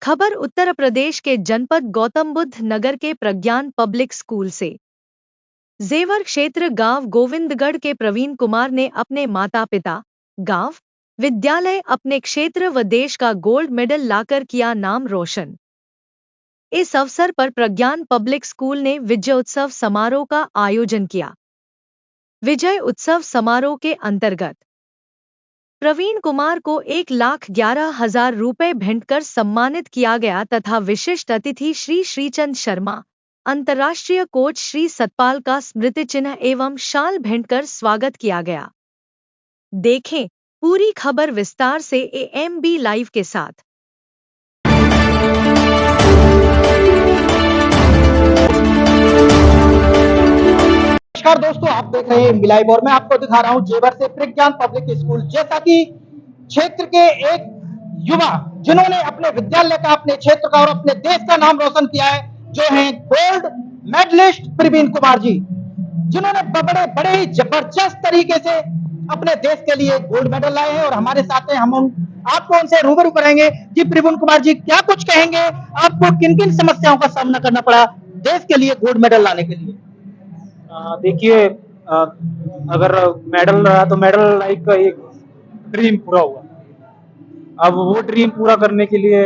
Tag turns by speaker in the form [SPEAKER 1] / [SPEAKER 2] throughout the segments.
[SPEAKER 1] खबर उत्तर प्रदेश के जनपद गौतम बुद्ध नगर के प्रज्ञान पब्लिक स्कूल से। जेवर क्षेत्र गांव गोविंदगढ़ के प्रवीण कुमार ने अपने माता पिता, गांव, विद्यालय, अपने क्षेत्र व देश का गोल्ड मेडल लाकर किया नाम रोशन। इस अवसर पर प्रज्ञान पब्लिक स्कूल ने विजय उत्सव समारोह का आयोजन किया। विजय उत्सव समारोह के अंतर्गत प्रवीण कुमार को 1,11,000 रुपए भेंट कर सम्मानित किया गया तथा विशिष्ट अतिथि श्री श्रीचंद शर्मा, अंतर्राष्ट्रीय कोच श्री सतपाल का स्मृति चिन्ह एवं शाल भेंट कर स्वागत किया गया। देखें पूरी खबर विस्तार से AMB लाइव के साथ।
[SPEAKER 2] नमस्कार दोस्तों, आप देख रहे हैं मिलाइव और मैं आपको दिखा रहा हूं जेवर से प्रज्ञान पब्लिक स्कूल। जैसा कि क्षेत्र के एक युवा जिन्होंने अपने विद्यालय का, अपने क्षेत्र का और अपने देश का नाम रोशन किया है, जो हैं गोल्ड मेडलिस्ट प्रवीण कुमार जी, जिन्होंने बड़े बड़े ही जबरदस्त तरीके से अपने देश के लिए गोल्ड मेडल लाए हैं और हमारे साथ हैं। हम आपको उनसे रूबरू कराएंगे। जी प्रवीण कुमार जी, क्या कुछ कहेंगे? आपको किन किन समस्याओं का सामना करना पड़ा देश के लिए गोल्ड मेडल लाने के लिए?
[SPEAKER 3] देखिए, अगर मेडल रहा तो मेडल लाइक एक ड्रीम पूरा हुआ। अब वो ड्रीम पूरा करने के लिए,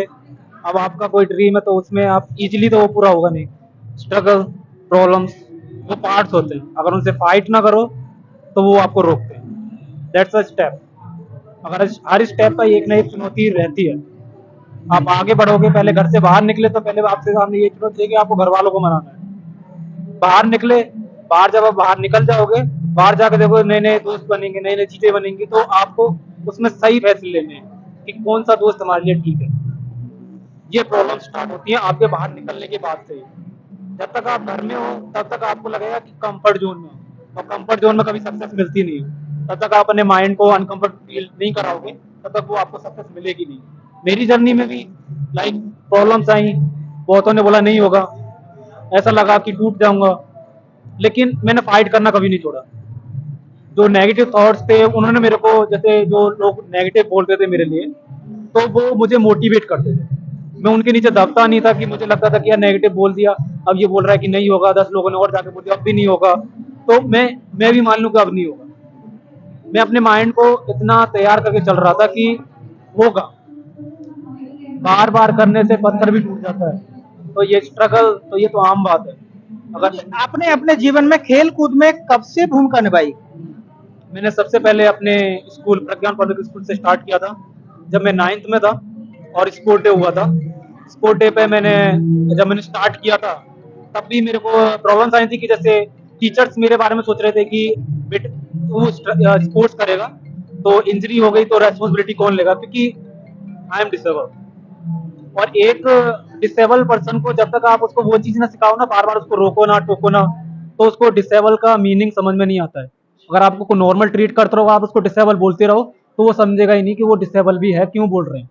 [SPEAKER 3] अब आपका कोई ड्रीम है तो उसमें आप इजीली तो वो पूरा होगा नहीं। स्ट्रगल, प्रॉब्लम्स वो पार्ट्स होते हैं। अगर उनसे फाइट ना करो तो वो आपको रोकते हैं। That's a step. अगर हर स्टेप पर एक ना एक चुनौती रहती है। आप आगे बढ़ोगे, पहले घर से बाहर निकले तो पहले आपसे सामने ये चुनौती है कि आपको घर वालों को मनाना है। बाहर निकले, बाहर जब आप बाहर निकल जाओगे, बाहर जाकर देखो नए नए दोस्त बनेंगे, नई नई चीजें बनेंगी, तो आपको उसमें सही फैसले लेने हैं कि कौन सा दोस्त हमारे लिए ठीक है। ये प्रॉब्लम स्टार्ट होती है आपके बाहर निकलने के बाद से ही। जब तक आप घर में हो तब तक आपको लगेगा कि कंफर्ट जोन में हो, और कंफर्ट जोन में कभी सक्सेस मिलती नहीं है। तब तक आप अपने माइंड को अनकंफर्ट फील नहीं कराओगे, तब तक वो आपको सक्सेस मिलेगी नहीं। मेरी जर्नी में भी लाइक प्रॉब्लम्स आई, बहुतों ने बोला नहीं होगा, ऐसा लगा कि टूट जाऊंगा, लेकिन मैंने फाइट करना कभी नहीं छोड़ा। जो नेगेटिव थॉट्स थे उन्होंने मेरे को, जैसे जो लोग नेगेटिव बोलते थे मेरे लिए, तो वो मुझे मोटिवेट करते थे। मैं उनके नीचे दबता नहीं था कि मुझे लगता था कि यार नेगेटिव बोल दिया, अब ये बोल रहा है कि नहीं होगा, 10 लोगों ने और जाके बोल दिया अब भी नहीं होगा, तो मैं भी मान लूं कि अब नहीं होगा। मैं अपने माइंड को इतना तैयार करके चल रहा था कि होगा। बार बार करने से पत्थर भी टूट जाता है। तो ये स्ट्रगल, तो ये तो आम बात है। अगर
[SPEAKER 2] आपने अपने जीवन में खेल कूद में कब से भूमिका निभाई?
[SPEAKER 3] मैंने सबसे पहले अपने स्कूल प्रज्ञान पब्लिक स्कूल से स्टार्ट किया था, जब मैं 9th में था और स्पोर्ट डे हुआ था। स्पोर्ट डे पे जब मैंने स्टार्ट किया था, तब भी मेरे को प्रॉब्लम्स आई थी कि जैसे टीचर्स मेरे बारे में सोच रहे थे कि बेटे तू स्पोर्ट्स करेगा तो इंजरी हो गई तो रेस्पॉन्सिबिलिटी कौन लेगा, क्योंकि आई एम डिसेबल्ड। और एक डिसेबल पर्सन को जब तक आप उसको वो चीज ना सिखाओ ना, बार बार उसको रोको ना, टोको ना, तो उसको डिसेबल का मीनिंग समझ में नहीं आता है। अगर आपको नॉर्मल ट्रीट करते रहो, आप उसको डिसेबल बोलते रहो, तो वो समझेगा ही नहीं कि वो डिसेबल भी है, क्यों बोल रहे हैं,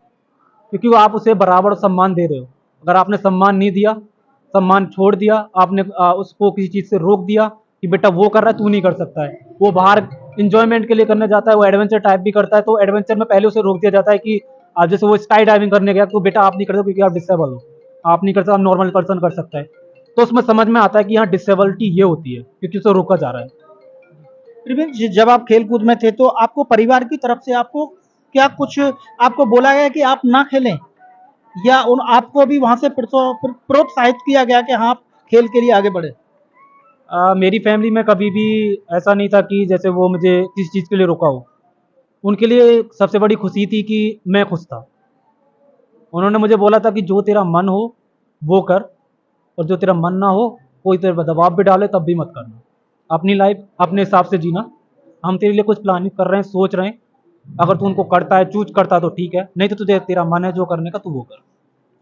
[SPEAKER 3] क्योंकि वो आप उसे बराबर सम्मान दे रहे हो। अगर आपने सम्मान नहीं दिया, सम्मान छोड़ दिया, आपने उसको किसी चीज से रोक दिया कि बेटा वो कर रहा है तू नहीं कर सकता है, वो बाहर इंजॉयमेंट के लिए करने जाता है, वो एडवेंचर टाइप भी करता है, तो एडवेंचर में पहले उसे रोक दिया जाता है कि आज जैसे वो स्काई डाइविंग करने गया तो बेटा आप नहीं कर सकते क्योंकि आप डिसेबल हो, आप नहीं कर सकते, आप नॉर्मल पर्सन कर सकता है। तो उसमें समझ में आता है कि यहाँ डिसेबिलिटी ये होती है क्योंकि उसे रोका जा रहा है।
[SPEAKER 2] प्रवीण जी, जब आप खेल कूद में थे तो आपको परिवार की तरफ से आपको क्या कुछ आपको बोला गया कि आप ना खेलें, या उन आपको भी वहां से प्रोत्साहित किया गया कि हाँ आप खेल के लिए आगे बढ़े?
[SPEAKER 3] मेरी फैमिली में कभी भी ऐसा नहीं था कि जैसे वो मुझे किसी चीज़ के लिए रोका हो। उनके लिए सबसे बड़ी खुशी थी कि मैं खुश था। उन्होंने मुझे बोला था कि जो तेरा मन हो वो कर, और जो तेरा मन ना हो, कोई तेरे पर दबाव भी डाले तब भी मत करना। अपनी लाइफ अपने हिसाब से जीना। हम तेरे लिए कुछ प्लानिंग कर रहे हैं, सोच रहे हैं, अगर तू उनको करता है, चूज करता है तो ठीक है, नहीं तो तुझे तेरा मन है जो करने का तू वो कर।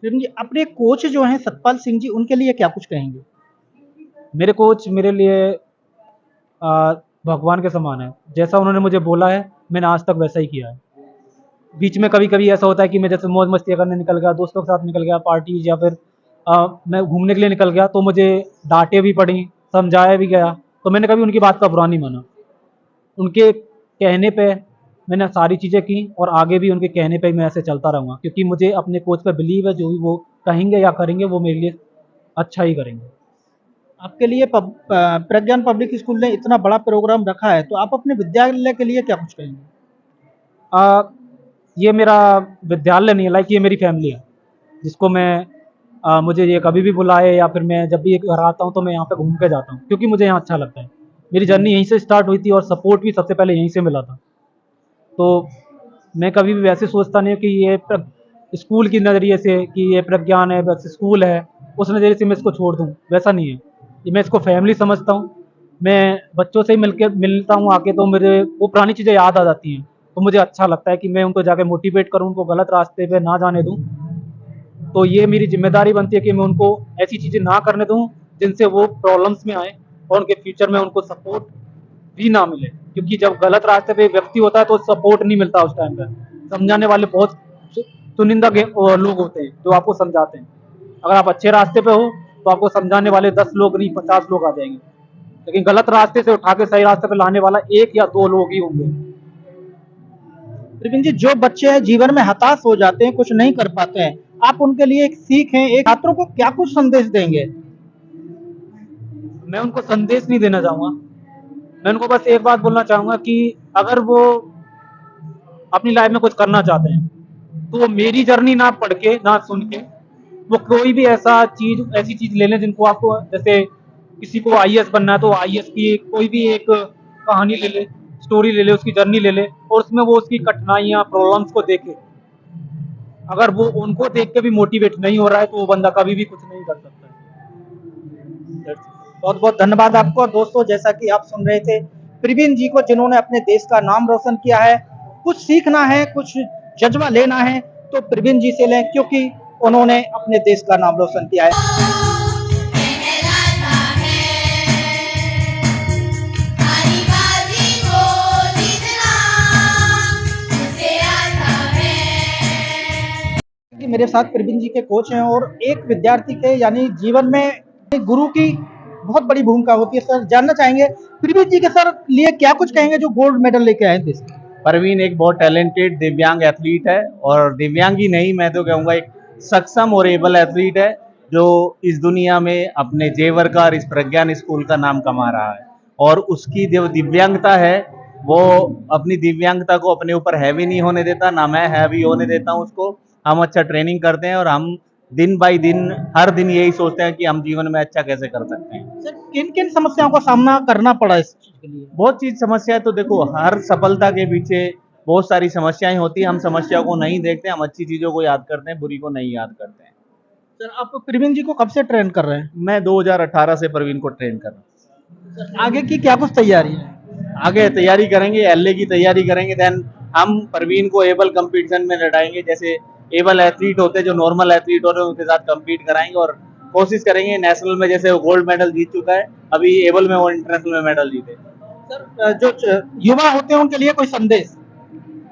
[SPEAKER 2] प्रवीण जी, अपने कोच जो हैं सतपाल सिंह जी, उनके लिए क्या कुछ कहेंगे?
[SPEAKER 3] मेरे कोच मेरे लिए भगवान के समान है। जैसा उन्होंने मुझे बोला है मैंने आज तक वैसा ही किया है। बीच में कभी कभी ऐसा होता है कि मैं जैसे मौज मस्ती करने निकल गया, दोस्तों के साथ निकल गया पार्टी, या फिर मैं घूमने के लिए निकल गया, तो मुझे डांटे भी पड़ी, समझाया भी गया, तो मैंने कभी उनकी बात का बुरा नहीं माना। उनके कहने पे मैंने सारी चीज़ें की और आगे भी उनके कहने पे मैं ऐसे चलता रहूँगा, क्योंकि मुझे अपने कोच पे बिलीव है, जो भी वो कहेंगे या करेंगे वो मेरे लिए अच्छा ही करेंगे।
[SPEAKER 2] आपके लिए प्रज्ञान पब्लिक स्कूल ने इतना बड़ा प्रोग्राम रखा है, तो आप अपने विद्यालय के लिए क्या कुछ कहेंगे?
[SPEAKER 3] आ, ये मेरा विद्यालय नहीं है, लाइक ये मेरी फैमिली है, जिसको मैं मुझे ये कभी भी बुलाए या फिर मैं जब भी घर आता हूँ तो मैं यहाँ पे घूम के जाता हूँ, क्योंकि मुझे यहाँ अच्छा लगता है। मेरी जर्नी यहीं से स्टार्ट हुई थी और सपोर्ट भी सबसे पहले यहीं से मिला था। तो मैं कभी भी वैसे सोचता नहीं हूँ कि ये स्कूल की नज़रिए से कि ये प्रज्ञान है बस स्कूल है, उस नज़रिए से मैं इसको छोड़ दूँ, वैसा नहीं है। ये मैं इसको फैमिली समझता हूँ। मैं बच्चों से ही मिलता हूँ आके, तो मुझे वो पुरानी चीज़ें याद आ जाती हैं, तो मुझे अच्छा लगता है कि मैं उनको जाके मोटिवेट करूँ, उनको गलत रास्ते पे ना जाने दूँ। तो ये मेरी जिम्मेदारी बनती है कि मैं उनको ऐसी चीज़ें ना करने दूँ जिनसे वो प्रॉब्लम्स में आए और उनके फ्यूचर में उनको सपोर्ट भी ना मिले, क्योंकि जब गलत रास्ते पे व्यक्ति होता है तो सपोर्ट नहीं मिलता उस टाइम पर। समझाने वाले बहुत चुनिंदा लोग होते हैं जो आपको समझाते हैं। अगर आप अच्छे रास्ते पे हो तो आपको समझाने वाले 10 लोग नहीं 50 लोग आ जाएंगे, लेकिन गलत रास्ते से उठा के सही रास्ते पे लाने वाला 1 या 2 लोग ही होंगे।
[SPEAKER 2] प्रवीण जी, जो बच्चे हैं जीवन में हताश हो जाते हैं, कुछ नहीं कर पाते हैं, आप उनके लिए एक सीख है, एक छात्रों को क्या कुछ संदेश देंगे?
[SPEAKER 3] मैं उनको संदेश नहीं देना चाहूँगा, मैं उनको बस एक बात बोलना चाहूँगा कि अगर वो अपनी लाइफ में कुछ करना चाहते हैं तो वो मेरी जर्नी ना पढ़ के ना सुन के वो कोई भी ऐसी चीज ले लें जिनको आपको, जैसे किसी को आईएएस बनना है तो आईएएस की कोई भी एक कहानी ले ले, स्टोरी ले ले, उसकी जर्नी ले ले और उसमें वो उसकी कठिनाइयां प्रॉब्लम्स को देखे। अगर वो उनको देख के भी मोटिवेट नहीं हो रहा है तो वो बंदा कभी भी कुछ नहीं कर सकता है।
[SPEAKER 2] बहुत बहुत धन्यवाद आपको। दोस्तों, जैसा कि आप सुन रहे थे प्रवीण जी को, जिन्होंने अपने देश का नाम रोशन किया है। कुछ सीखना है, कुछ जज्बा लेना है तो प्रवीण जी से लें, क्योंकि उन्होंने अपने देश का नाम रोशन किया है। कि मेरे साथ प्रवीण जी के कोच हैं और एक विद्यार्थी के यानी जीवन में गुरु की बहुत बड़ी भूमिका होती है। सर, जानना चाहेंगे प्रवीण जी के सर लिए क्या कुछ कहेंगे जो गोल्ड मेडल लेके आए देश में?
[SPEAKER 4] परवीन एक बहुत टैलेंटेड दिव्यांग एथलीट है, और दिव्यांग ही नहीं, मैं तो कहूँगा एक सक्षम और एबल एथलीट है, जो इस दुनिया में अपने जेवर का और इस प्रज्ञान स्कूल का नाम कमा रहा है। और उसकी जो दिव्यांगता है वो अपनी दिव्यांगता को अपने ऊपर हैवी नहीं होने देता, ना मैं हैवी होने देता हूँ उसको। हम अच्छा ट्रेनिंग करते हैं और हम दिन बाई दिन हर दिन यही सोचते हैं कि हम जीवन में अच्छा कैसे कर सकते हैं।
[SPEAKER 2] सर, किन किन समस्याओं का सामना करना पड़ा इस चीज के लिए?
[SPEAKER 4] बहुत चीज समस्या है, तो देखो हर सफलता के पीछे बहुत सारी समस्याएं होती हैं। हम समस्या को नहीं देखते, हम अच्छी चीजों को याद करते हैं, बुरी को नहीं याद करते हैं।
[SPEAKER 2] सर, आप प्रवीण जी को कब से ट्रेन कर रहे हैं?
[SPEAKER 4] मैं 2018 से प्रवीण को ट्रेन कर रहा हूँ।
[SPEAKER 2] आगे की क्या कुछ तैयारी है?
[SPEAKER 4] आगे तैयारी करेंगे, एलए की तैयारी करेंगे, देन हम प्रवीण को एबल कंपटीशन में लड़ाएंगे। जैसे एबल एथलीट होते हैं, जो नॉर्मल एथलीट होते हैं, उनके साथ कंपीट कराएंगे और कोशिश करेंगे नेशनल में, जैसे वो गोल्ड मेडल जीत चुका है, अभी एबल में वो इंटरनेशनल में मेडल जीते।
[SPEAKER 2] सर, जो युवा होते हैं उनके लिए कोई संदेश?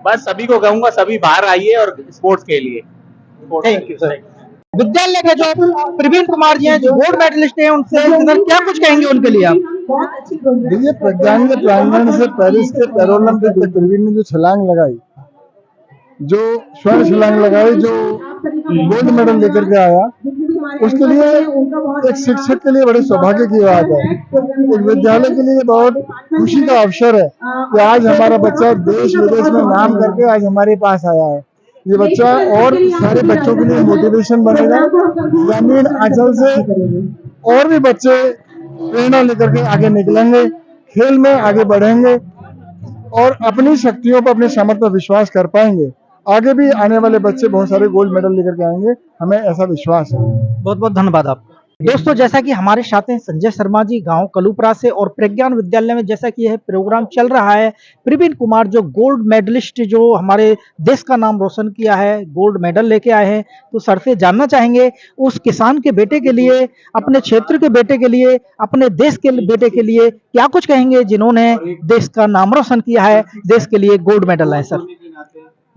[SPEAKER 4] बस सभी को कहूंगा, सभी बाहर आइए और स्पोर्ट्स खेलिए।
[SPEAKER 2] Thank you sir. विद्यालय के जो प्रवीण कुमार जी हैं, जो गोल्ड मेडलिस्ट हैं, उनसे सर क्या कुछ कहेंगे उनके लिए आप?
[SPEAKER 5] देखिए, प्रज्ञान के प्रांगण से पेरिस के पैरोलंपिक में प्रवीण ने जो छलांग लगाई, जो स्वर्ण छलांग लगाई, जो गोल्ड मेडल लेकर के आया, उसके लिए एक शिक्षक के लिए बड़े सौभाग्य की बात है। एक विद्यालय के लिए बहुत खुशी का अवसर है कि आज हमारा बच्चा देश विदेश में नाम करके आज हमारे पास आया है। ये बच्चा और सारे बच्चों के लिए मोटिवेशन बनेगा। ग्रामीण अंचल से और भी बच्चे प्रेरणा लेकर के आगे निकलेंगे, खेल में आगे बढ़ेंगे और अपनी शक्तियों पर, अपने सामर्थ्य पर विश्वास कर पाएंगे। आगे भी आने वाले बच्चे बहुत सारे गोल्ड मेडल लेकर के आएंगे, हमें ऐसा विश्वास है।
[SPEAKER 2] बहुत बहुत धन्यवाद आपका। दोस्तों, जैसा कि हमारे साथ हैं संजय शर्मा जी, गांव कलूपरा से, और प्रज्ञान विद्यालय में जैसा कि यह प्रोग्राम चल रहा है, प्रवीण कुमार जो गोल्ड मेडलिस्ट, जो हमारे देश का नाम रोशन किया है, गोल्ड मेडल लेके आए हैं। तो सर से जानना चाहेंगे उस किसान के बेटे के लिए, अपने क्षेत्र के बेटे के लिए, अपने देश के बेटे के लिए क्या कुछ कहेंगे जिन्होंने देश का नाम रोशन किया है, देश के लिए गोल्ड मेडल है। सर,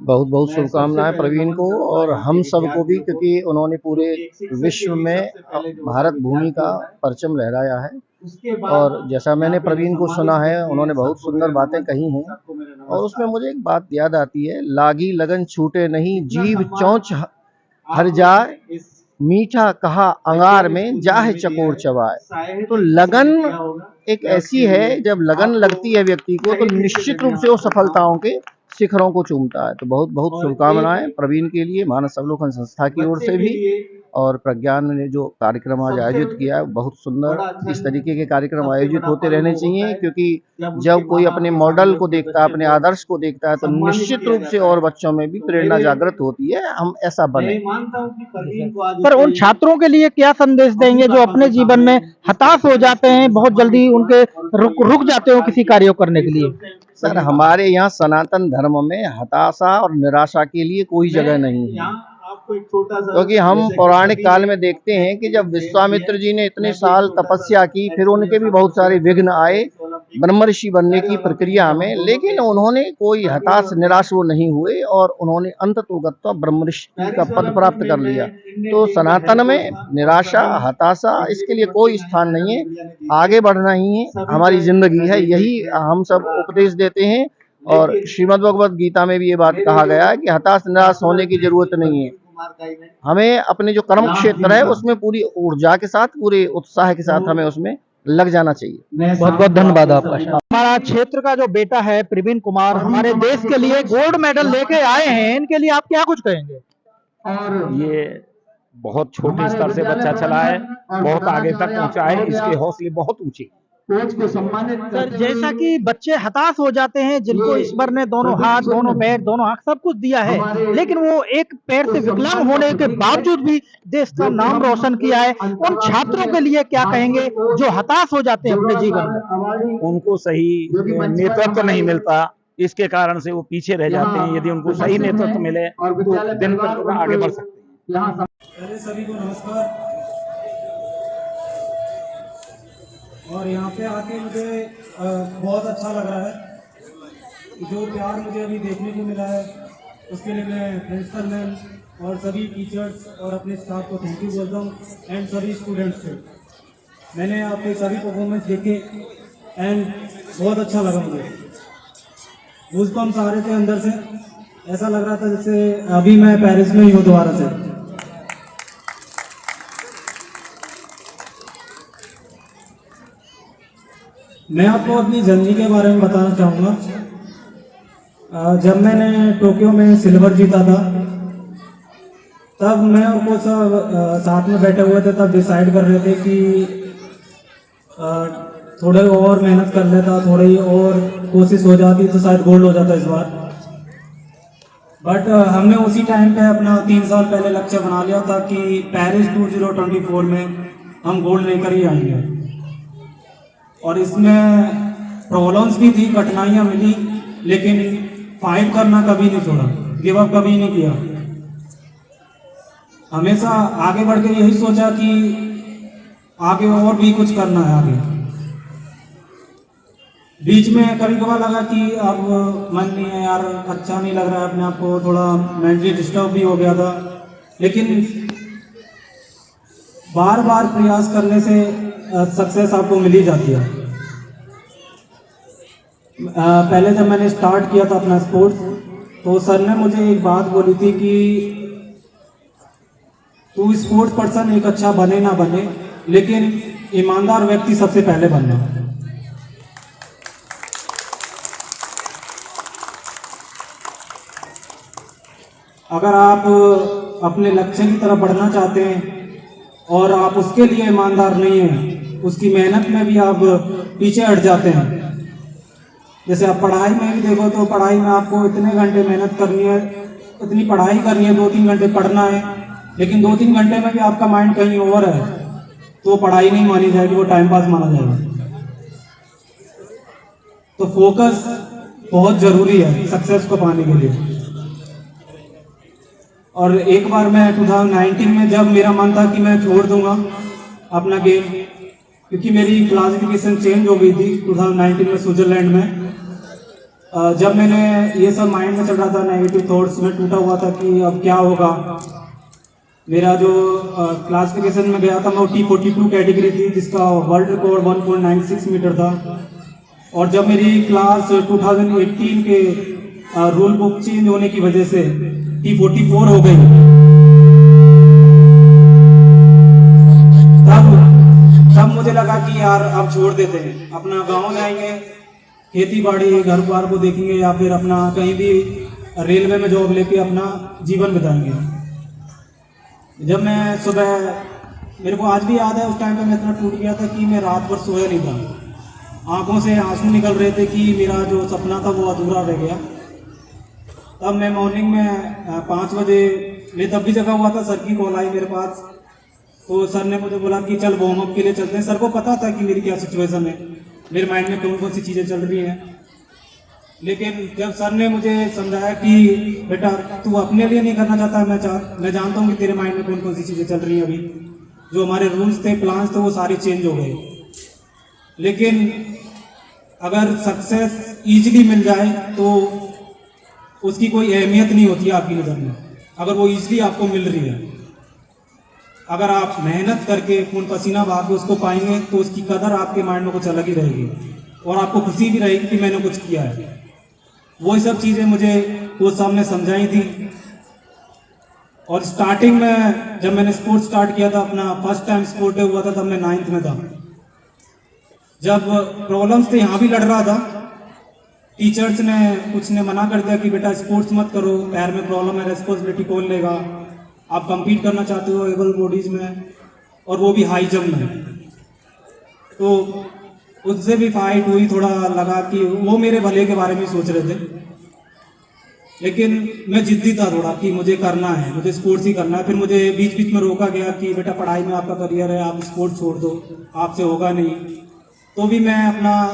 [SPEAKER 6] बहुत बहुत शुभकामनाएं प्रवीण को और हम सबको भी, क्योंकि उन्होंने पूरे विश्व में भारत भूमि का परचम लहराया है। और जैसा मैंने प्रवीण को सुना है, उन्होंने बहुत सुंदर बातें कही हैं और उसमें मुझे एक बात याद आती है, लागी लगन छूटे नहीं, जीव चौंच हर जाए, मीठा कहा अंगार में जाहे चकोर चबाए। तो लगन एक ऐसी है, जब लगन लगती है व्यक्ति को तो निश्चित रूप से वो सफलताओं के शिखरों को चूमता है। तो बहुत बहुत शुभकामनाएं प्रवीण के लिए मानस अवलोकन संस्था की ओर से भी, और प्रज्ञान ने जो कार्यक्रम आज आयोजित किया है बहुत सुंदर। इस तरीके के कार्यक्रम आयोजित होते रहने चाहिए, क्योंकि जब कोई अपने मॉडल को देखता है, अपने आदर्श को देखता है, तो निश्चित रूप से और बच्चों में भी प्रेरणा जागृत होती है, हम ऐसा बने।
[SPEAKER 2] पर उन छात्रों के लिए क्या संदेश देंगे जो अपने जीवन में हताश हो जाते हैं, बहुत जल्दी उनके रुक जाते हो किसी कार्य को करने के लिए?
[SPEAKER 6] सर, हमारे यहाँ सनातन धर्म में हताशा और निराशा के लिए कोई जगह नहीं है, क्योंकि हम पौराणिक काल में देखते हैं कि जब विश्वामित्र जी ने इतने साल तपस्या की, फिर उनके भी बहुत सारे विघ्न आए ब्रह्मर्षि बनने की प्रक्रिया में, लेकिन उन्होंने कोई हताश निराश वो नहीं हुए और उन्होंने अंततोगत्वा ब्रह्मर्षि का पद प्राप्त कर लिया। तो सनातन में निराशा, हताशा, इसके लिए कोई स्थान नहीं है। आगे बढ़ना ही है हमारी जिंदगी है, यही हम सब उपदेश देते हैं। और श्रीमद् भगवत गीता में भी ये बात कहा गया है कि हताश निराश होने की जरूरत नहीं है। हमें अपने जो कर्म क्षेत्र है उसमें पूरी ऊर्जा के साथ, पूरे उत्साह के साथ हमें उसमें लग जाना चाहिए।
[SPEAKER 2] बहुत बहुत धन्यवाद आपका। हमारा क्षेत्र का जो बेटा है प्रवीण कुमार, हमारे देश के लिए गोल्ड मेडल लेके आए हैं, इनके लिए आप क्या कुछ कहेंगे?
[SPEAKER 7] ये बहुत छोटे स्तर से बच्चा चला है, बहुत आगे तक पहुंचा है, इसके हौसले बहुत ऊंचे।
[SPEAKER 2] सर, जैसा कि बच्चे हताश हो जाते हैं, जिनको ईश्वर ने दोनों हाथ, दोनों पैर, दोनों आंख सब कुछ दिया है, लेकिन वो एक पैर से विकलांग होने के बावजूद भी देश का नाम रोशन किया है, उन छात्रों के लिए क्या कहेंगे जो हताश हो जाते हैं अपने जीवन में?
[SPEAKER 7] उनको सही नेतृत्व नहीं मिलता, इसके कारण से वो पीछे रह जाते हैं। यदि उनको सही नेतृत्व मिले तो दिन प्रतिदिन आगे बढ़ सकते हैं।
[SPEAKER 3] पहले सभी को नमस्कार। और यहाँ पे आके मुझे बहुत अच्छा लग रहा है। जो प्यार मुझे अभी देखने को मिला है उसके लिए मैं प्रिंसिपल मैम और सभी टीचर्स और अपने स्टाफ को थैंक यू बोलता हूँ, एंड सभी स्टूडेंट्स को। मैंने आपके सभी परफॉर्मेंस देखे एंड बहुत अच्छा लगा मुझे। गूज़बम्स आ रहे थे अंदर से, ऐसा लग रहा था जैसे अभी मैं पेरिस में ही हूँ दोबारा से। मैं आपको अपनी जर्नी के बारे में बताना चाहूँगा। जब मैंने टोक्यो में सिल्वर जीता था, तब मैं और वो सब साथ में बैठे हुए थे, तब डिसाइड कर रहे थे कि थोड़े और मेहनत कर लेता, थोड़ी और कोशिश हो जाती तो शायद गोल्ड हो जाता इस बार। बट हमने उसी टाइम पे अपना 3 साल पहले लक्ष्य बना लिया था कि पेरिस 2024 में हम गोल्ड लेकर ही आएंगे। और इसमें प्रॉब्लम्स भी थी, कठिनाइयाँ मिली, लेकिन फाइट करना कभी नहीं छोड़ा, गिव अप कभी नहीं किया। हमेशा आगे बढ़ के यही सोचा कि आगे और भी कुछ करना है आगे। बीच में कभी कभार लगा कि अब मन नहीं है यार, अच्छा नहीं लग रहा है अपने आप को, थोड़ा मेंटली डिस्टर्ब भी हो गया था, लेकिन बार बार प्रयास करने से सक्सेस आपको मिल ही जाती है। पहले जब मैंने स्टार्ट किया था अपना स्पोर्ट्स, तो सर ने मुझे एक बात बोली थी कि तू स्पोर्ट्स पर्सन एक अच्छा बने ना बने, लेकिन ईमानदार व्यक्ति सबसे पहले बनना। अगर आप अपने लक्ष्य की तरफ बढ़ना चाहते हैं और आप उसके लिए ईमानदार नहीं हैं, उसकी मेहनत में भी आप पीछे हट जाते हैं। जैसे आप पढ़ाई में भी देखो तो पढ़ाई में आपको इतने घंटे मेहनत करनी है, इतनी पढ़ाई करनी है, 2-3 घंटे पढ़ना है, लेकिन 2-3 घंटे में भी आपका माइंड कहीं और है, तो पढ़ाई नहीं मानी जाएगी, वो टाइम पास माना जाएगा। तो फोकस बहुत ज़रूरी है सक्सेस को पाने के लिए। और एक बार मैं 2019 में जब मेरा मन था कि मैं छोड़ दूंगा अपना गेम, क्योंकि मेरी क्लासिफिकेशन चेंज हो गई थी 2019 में स्विट्जरलैंड में, जब मैंने ये सब माइंड में चल रहा था, नेगेटिव थॉट्स में टूटा हुआ था कि अब क्या होगा। मेरा जो क्लासिफिकेशन में गया था मैं T42 कैटेगरी थी, जिसका वर्ल्ड रिकॉर्ड 1.96 मीटर था। और जब मेरी क्लास 2018 के रूल बुक चेंज होने की वजह से T44 हो गई, तब मुझे लगा कि यार अब छोड़ देते हैं, अपना गांव जाएंगे, खेती बाड़ी घर बार को देखेंगे, या फिर अपना कहीं भी रेलवे में जॉब लेके अपना जीवन बिताएंगे। जब मैं सुबह, मेरे को आज भी याद है, उस टाइम पे मैं इतना टूट गया था कि मैं रात भर सोया नहीं था, आंखों से आंसू निकल रहे थे कि मेरा जो सपना था वो अधूरा रह गया। तब मैं मॉर्निंग में 5 बजे, मैं तब भी जगा हुआ था, सर की कॉल आई मेरे पास। तो सर ने मुझे बोला कि चल वार्म अप के लिए चलते हैं। सर को पता था कि मेरी क्या सिचुएशन है, मेरे माइंड में कौन कौन सी चीज़ें चल रही हैं। लेकिन जब सर ने मुझे समझाया कि बेटा तू अपने लिए नहीं करना चाहता, मैं जानता हूँ कि तेरे माइंड में कौन कौन सी चीज़ें चल रही हैं। अभी जो हमारे रूल्स थे, प्लान्स थे, वो सारे चेंज हो गए। लेकिन अगर सक्सेस ईजिली मिल जाए तो उसकी कोई अहमियत नहीं होती है आपकी नज़र में। अगर वो ईजिली आपको मिल रही है, अगर आप मेहनत करके खून पसीना बहा के उसको पाएंगे तो उसकी कदर आपके माइंड में कुछ अलग ही रहेगी, और आपको खुशी भी रहेगी कि मैंने कुछ किया है। वही सब चीज़ें मुझे कोच साहब ने समझाई थी। और स्टार्टिंग में जब मैंने स्पोर्ट्स स्टार्ट किया था, अपना फर्स्ट टाइम स्पोर्ट डे हुआ था, तब मैं 9th में था। जब प्रॉब्लम्स थे, यहाँ भी लड़ रहा था, टीचर्स ने कुछ ने मना कर दिया कि बेटा स्पोर्ट्स मत करो, पैर में प्रॉब्लम है, रेस्पॉन्सिबिलिटी कौन लेगा, आप कंपीट करना चाहते हो एबल बॉडीज में, और वो भी हाई जंप में। तो उससे भी फाइट हुई, थोड़ा लगा कि वो मेरे भले के बारे में सोच रहे थे, लेकिन मैं जिद्दी था थोड़ा कि मुझे करना है, मुझे स्पोर्ट्स ही करना है। फिर मुझे बीच बीच में रोका गया कि बेटा पढ़ाई में आपका करियर है, आप स्पोर्ट्स छोड़ दो, आपसे होगा नहीं। तो भी मैं अपना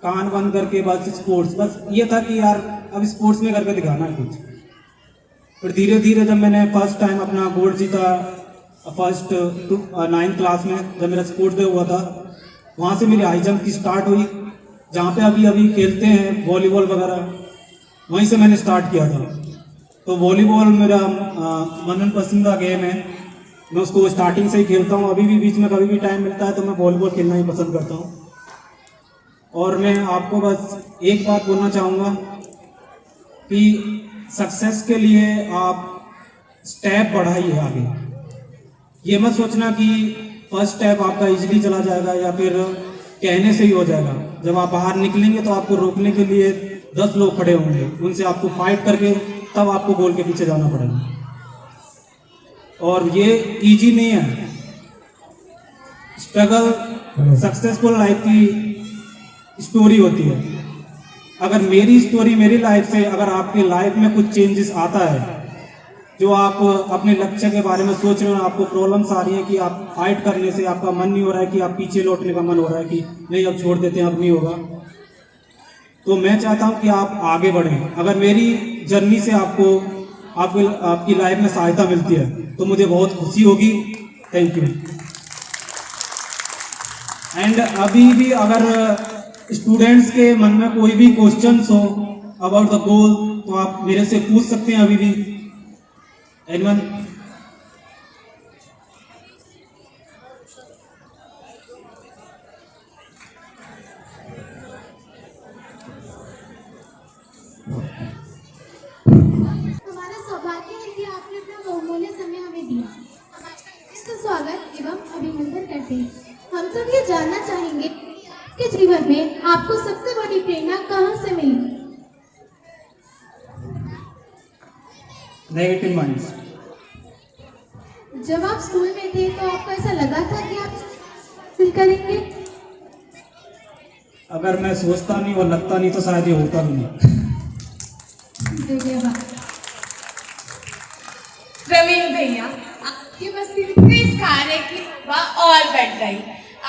[SPEAKER 3] कान बंद करके बस स्पोर्ट्स, बस ये था कि यार अब स्पोर्ट्स में करके दिखाना है कुछ। फिर धीरे धीरे जब मैंने फर्स्ट टाइम अपना गोल्ड जीता, फर्स्ट 9th क्लास में जब मेरा स्पोर्ट्स डे हुआ था, वहाँ से मेरी हाई जंप की स्टार्ट हुई, जहाँ पे अभी खेलते हैं वॉलीबॉल वगैरह, वहीं से मैंने स्टार्ट किया था। तो वॉलीबॉल मेरा मनन पसंदीदा गेम है, मैं उसको स्टार्टिंग से ही खेलता हूँ। अभी भी बीच में कभी भी टाइम मिलता है तो मैं वॉलीबॉल खेलना ही पसंद करता हूँ। और मैं आपको बस एक बात बोलना चाहूँगा कि सक्सेस के लिए आप स्टेप बढ़ाइए आगे। ये मत सोचना कि फर्स्ट स्टेप आपका इजीली चला जाएगा या फिर कहने से ही हो जाएगा। जब आप बाहर निकलेंगे तो आपको रोकने के लिए 10 लोग खड़े होंगे, उनसे आपको फाइट करके तब आपको गोल के पीछे जाना पड़ेगा। और ये इजी नहीं है, स्ट्रगल सक्सेसफुल लाइफ की स्टोरी होती है। अगर मेरी स्टोरी, मेरी लाइफ से अगर आपकी लाइफ में कुछ चेंजेस आता है, जो आप अपने लक्ष्य के बारे में सोच रहे हो, आपको प्रॉब्लम्स आ रही है कि आप फाइट करने से आपका मन नहीं हो रहा है, कि आप पीछे लौटने का मन हो रहा है कि नहीं अब छोड़ देते हैं, अब नहीं होगा, तो मैं चाहता हूं कि आप आगे बढ़ें। अगर मेरी जर्नी से आपकी लाइफ में सहायता मिलती है तो मुझे बहुत खुशी होगी। Thank you. एंड अभी भी अगर स्टूडेंट्स के मन में कोई भी क्वेश्चंस हो अबाउट द गोल तो आप मेरे से पूछ सकते हैं अभी भी। एनीवन?
[SPEAKER 8] हमारा सौभाग्य है कि आपने अपना बहुमूल्य समय हमें दिया। इसका स्वागत एवं अभिनंदन करते हैं। हम सब ये जानना चाहेंगे कि जीवन में आपको सबसे बड़ी प्रेरणा कहाँ से मिली?
[SPEAKER 3] Negative minds.
[SPEAKER 8] जब आप स्कूल में थे तो आपको ऐसा लगा था कि आप हासिल करेंगे?
[SPEAKER 3] अगर मैं सोचता नहीं और लगता नहीं तो शायद ये होता भी नहीं।
[SPEAKER 8] धन्यवाद।
[SPEAKER 9] प्रवीण भैया, आपकी मस्ती इतनी इस कार्य की वाह और बढ़ गई।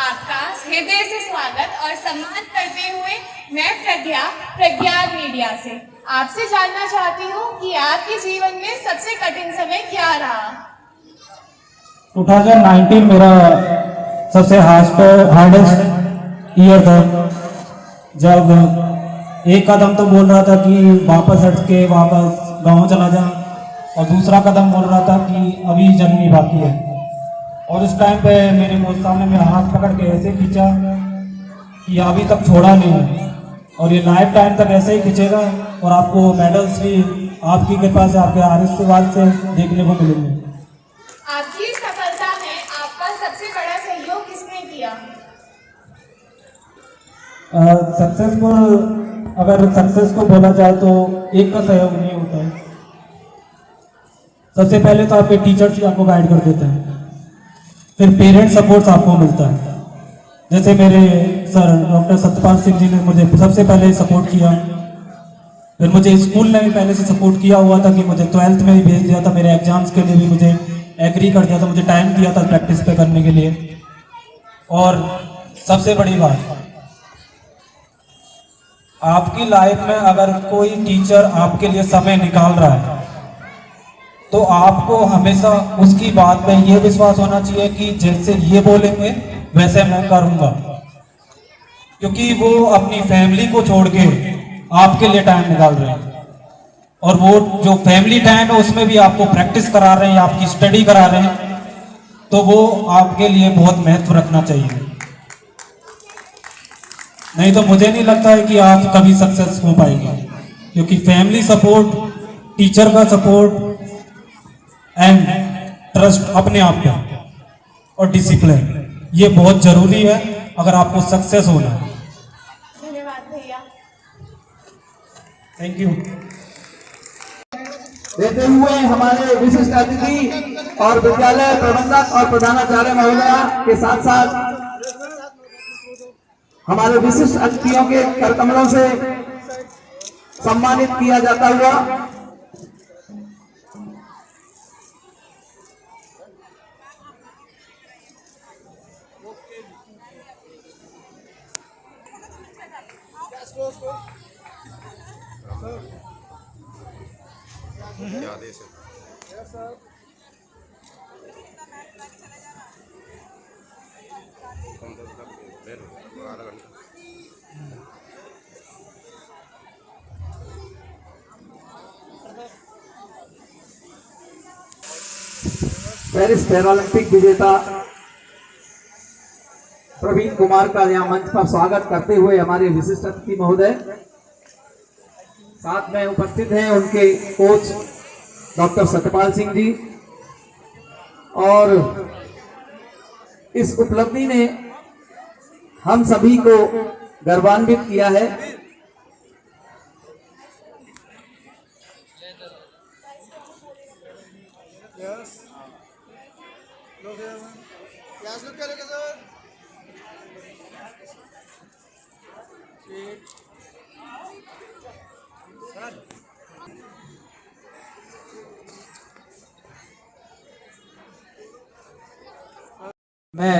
[SPEAKER 9] आपका हृदय से स्वागत और सम्मान करते हुए मैं प्रज्ञान मीडिया से आपसे जानना चाहती हूँ कि आपके जीवन में सबसे कठिन समय क्या रहा?
[SPEAKER 3] 2019 मेरा सबसे हार्डेस्ट ईयर था, जब एक कदम तो बोल रहा था कि वापस हट के वापस गांव चला जा, और दूसरा कदम बोल रहा था कि अभी जर्नी बाकी है। और उस टाइम पे मेरे दोस्त साहब ने मेरा हाथ पकड़ के ऐसे खींचा कि अभी तक छोड़ा नहीं है, और ये लाइफ टाइम तक ऐसे ही खींचेगा, और आपको मेडल्स भी आपकी कृपा से, आपके आशीर्वाद से देखने को मिलेंगे।
[SPEAKER 9] आपकी सफलता में आपका सबसे बड़ा सहयोग किसने किया?
[SPEAKER 3] सक्सेस को बोला जाए तो एक का सहयोग नहीं होता है। सबसे पहले तो आपके टीचर्स ही आपको गाइड कर देते हैं, फिर पेरेंट सपोर्ट आपको मिलता है। जैसे मेरे सर डॉक्टर सत्यपाल सिंह जी ने मुझे सबसे पहले सपोर्ट किया, फिर मुझे स्कूल ने भी पहले से सपोर्ट किया हुआ था कि मुझे 12th में भी भेज दिया था, मेरे एग्जाम्स के लिए भी मुझे एग्री कर दिया था, मुझे टाइम दिया था प्रैक्टिस पे करने के लिए। और सबसे बड़ी बात, आपकी लाइफ में अगर कोई टीचर आपके लिए समय निकाल रहा है तो आपको हमेशा उसकी बात पे ये विश्वास होना चाहिए कि जैसे ये बोलेंगे वैसे मैं करूंगा, क्योंकि वो अपनी फैमिली को छोड़ के आपके लिए टाइम निकाल रहे हैं, और वो जो फैमिली टाइम है उसमें भी आपको प्रैक्टिस करा रहे हैं, आपकी स्टडी करा रहे हैं, तो वो आपके लिए बहुत महत्व रखना चाहिए। नहीं तो मुझे नहीं लगता है कि आप कभी सक्सेस हो पाएंगे, क्योंकि फैमिली सपोर्ट, टीचर का सपोर्ट एंड ट्रस्ट अपने आप पे, और डिसिप्लिन, ये बहुत जरूरी है अगर आपको सक्सेस होना है।
[SPEAKER 9] धन्यवाद भैया।
[SPEAKER 3] Thank you.
[SPEAKER 2] देते हुए हमारे विशिष्ट अतिथि और विद्यालय प्रबंधक और प्रधानाचार्य महोदया के साथ साथ हमारे विशिष्ट अतिथियों के करकमलों से सम्मानित किया जाता हुआ पेरिस पैरालंपिक विजेता प्रवीण कुमार का यहाँ मंच पर स्वागत करते हुए हमारे विशिष्ट अतिथि महोदय, साथ में उपस्थित हैं उनके कोच डॉक्टर सत्यपाल सिंह जी। और इस उपलब्धि ने हम सभी को गर्वान्वित किया है। मैं